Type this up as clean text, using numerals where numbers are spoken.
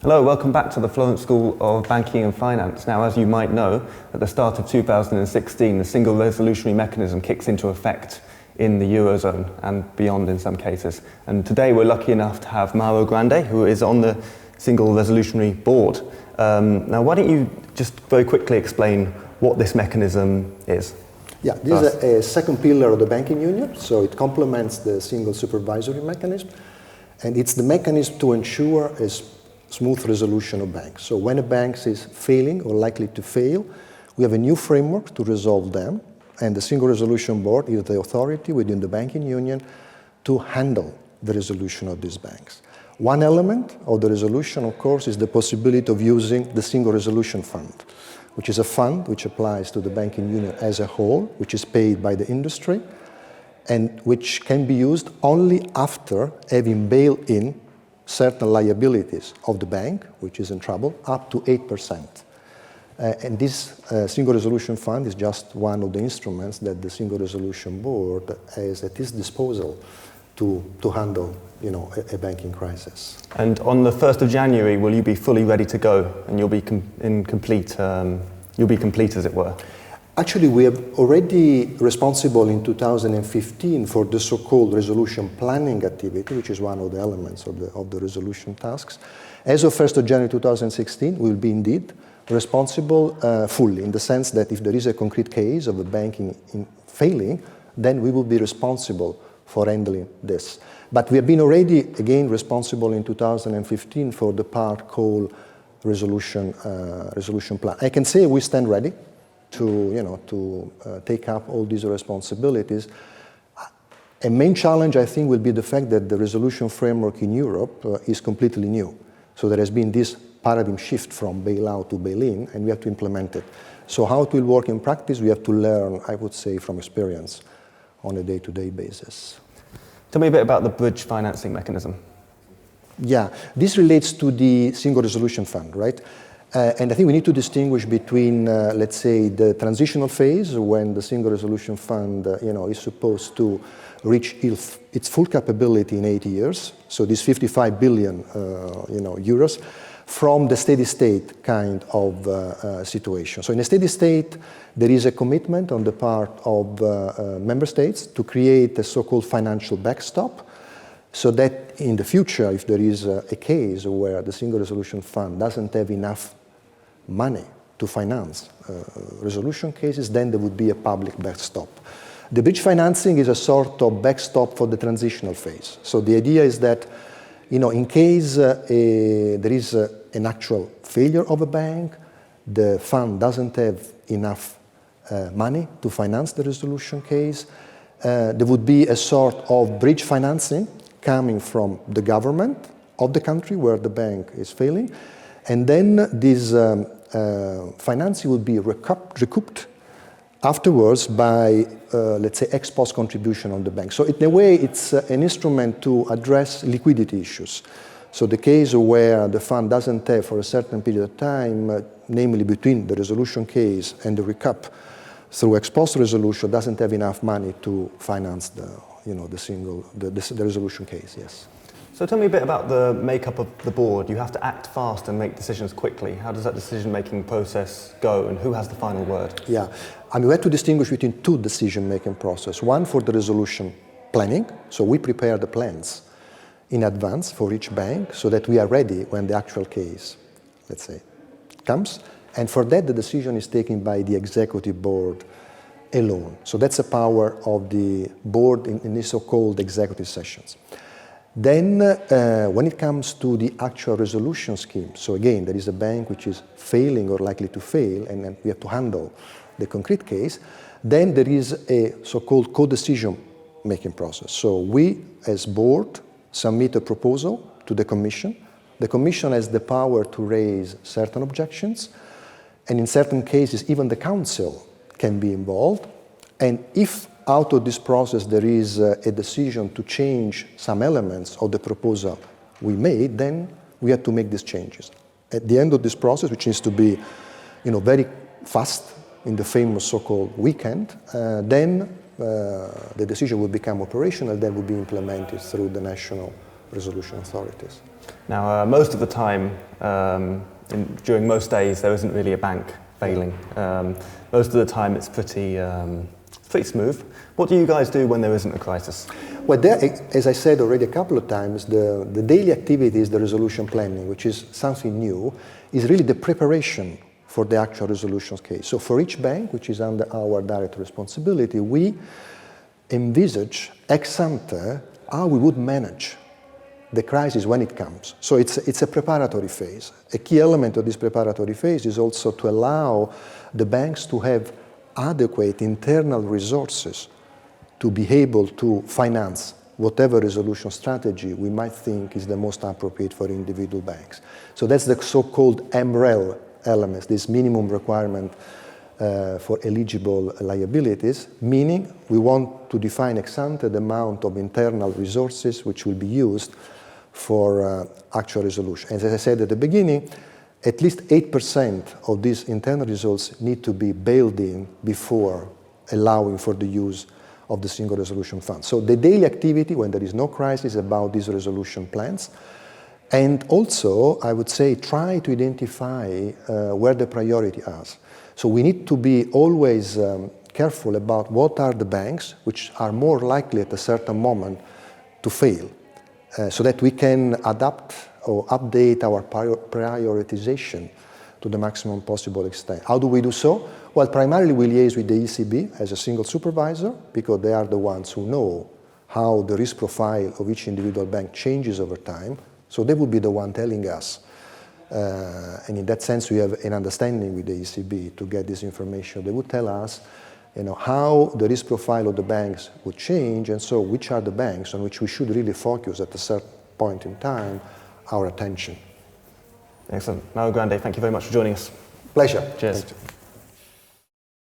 Hello, welcome back to the Florence School of Banking and Finance. Now, as you might know, at the start of 2016, the single resolutionary mechanism kicks into effect in the Eurozone and beyond in some cases. And today we're lucky enough to have Mauro Grande, who is on the Single Resolutionary Board. Now, why don't you just very quickly explain what this mechanism is? Yeah, this is a second pillar of the banking union, so it complements the single supervisory mechanism, and it's the mechanism to ensure a smooth resolution of banks. So when a bank is failing or likely to fail, we have a new framework to resolve them, and the Single Resolution Board is the authority within the banking union to handle the resolution of these banks. One element of the resolution, of course, is the possibility of using the Single Resolution Fund, which is a fund which applies to the banking union as a whole, which is paid by the industry, and which can be used only after having bailed in certain liabilities of the bank, which is in trouble, up to 8%. And this Single Resolution Fund is just one of the instruments that the Single Resolution Board has at its disposal to handle, a banking crisis. And on the 1st of January, will you be fully ready to go and you'll be complete, as it were? Actually, we are already responsible in 2015 for the so-called resolution planning activity, which is one of the elements of the resolution tasks. As of 1st of January 2016, we will be indeed responsible fully, in the sense that if there is a concrete case of a banking failing, then we will be responsible for handling this. But we have been already, again, responsible in 2015 for the part called resolution plan. I can say we stand ready to take up all these responsibilities. A main challenge, I think, will be the fact that the resolution framework in Europe is completely new. So there has been this paradigm shift from bailout to bail-in, and we have to implement it. So how it will work in practice, we have to learn, I would say, from experience on a day-to-day basis. Tell me a bit about the bridge financing mechanism. Yeah, this relates to the Single Resolution Fund, right? And I think we need to distinguish between, let's say, the transitional phase when the Single Resolution Fund, is supposed to reach its full capability in 8 years. So this 55 billion, euros, from the steady state kind of situation. So in a steady state, there is a commitment on the part of member states to create a so-called financial backstop, so that in the future, if there is a case where the Single Resolution Fund doesn't have enough money to finance resolution cases, then there would be a public backstop. The bridge financing is a sort of backstop for the transitional phase. So the idea is that, in case there is an actual failure of a bank, the fund doesn't have enough money to finance the resolution case, there would be a sort of bridge financing coming from the government of the country where the bank is failing, and then this financing will be recouped afterwards by, let's say, ex post contribution on the bank. So in a way, it's an instrument to address liquidity issues. So the case where the fund doesn't have for a certain period of time, namely between the resolution case and the recoup, through ex post resolution, doesn't have enough money to finance the resolution case, yes. So tell me a bit about the makeup of the board. You have to act fast and make decisions quickly. How does that decision-making process go, and who has the final word? Yeah, we have to distinguish between two decision-making processes. One for the resolution planning, so we prepare the plans in advance for each bank so that we are ready when the actual case, let's say, comes. And for that, the decision is taken by the executive board alone. So that's the power of the board in these so-called executive sessions. Then, when it comes to the actual resolution scheme, so again, there is a bank which is failing or likely to fail, and then we have to handle the concrete case, then there is a so-called co-decision-making process. So we, as board, submit a proposal to the Commission. The Commission has the power to raise certain objections, and in certain cases, even the Council can be involved. And if out of this process there is a decision to change some elements of the proposal we made, then we have to make these changes. At the end of this process, which needs to be, very fast in the famous so-called weekend, then the decision will become operational, then will be implemented through the national resolution authorities. Now, most of the time, during most days, there isn't really a bank failing. Most of the time, it's pretty smooth. What do you guys do when there isn't a crisis? Well, there, as I said already a couple of times, the daily activity is the resolution planning, which is something new, is really the preparation for the actual resolution case. So for each bank, which is under our direct responsibility, we envisage ex ante how we would manage the crisis when it comes. So it's a preparatory phase. A key element of this preparatory phase is also to allow the banks to have adequate internal resources to be able to finance whatever resolution strategy we might think is the most appropriate for individual banks. So that's the so-called MREL elements, this minimum requirement for eligible liabilities, meaning we want to define ex ante the amount of internal resources which will be used for actual resolution. As I said at the beginning, at least 8% of these internal resources need to be bailed in before allowing for the use of the Single Resolution Fund. So the daily activity when there is no crisis is about these resolution plans. And also, I would say, try to identify where the priority is. So we need to be always careful about what are the banks which are more likely at a certain moment to fail, so that we can adapt or update our prioritization to the maximum possible extent. How do we do so? Well, primarily we liaise with the ECB as a single supervisor, because they are the ones who know how the risk profile of each individual bank changes over time. So they will be the one telling us. And in that sense, we have an understanding with the ECB to get this information. They would tell us, how the risk profile of the banks would change, and so which are the banks on which we should really focus at a certain point in time our attention. Excellent. Mauro Grande, thank you very much for joining us. Pleasure. Cheers.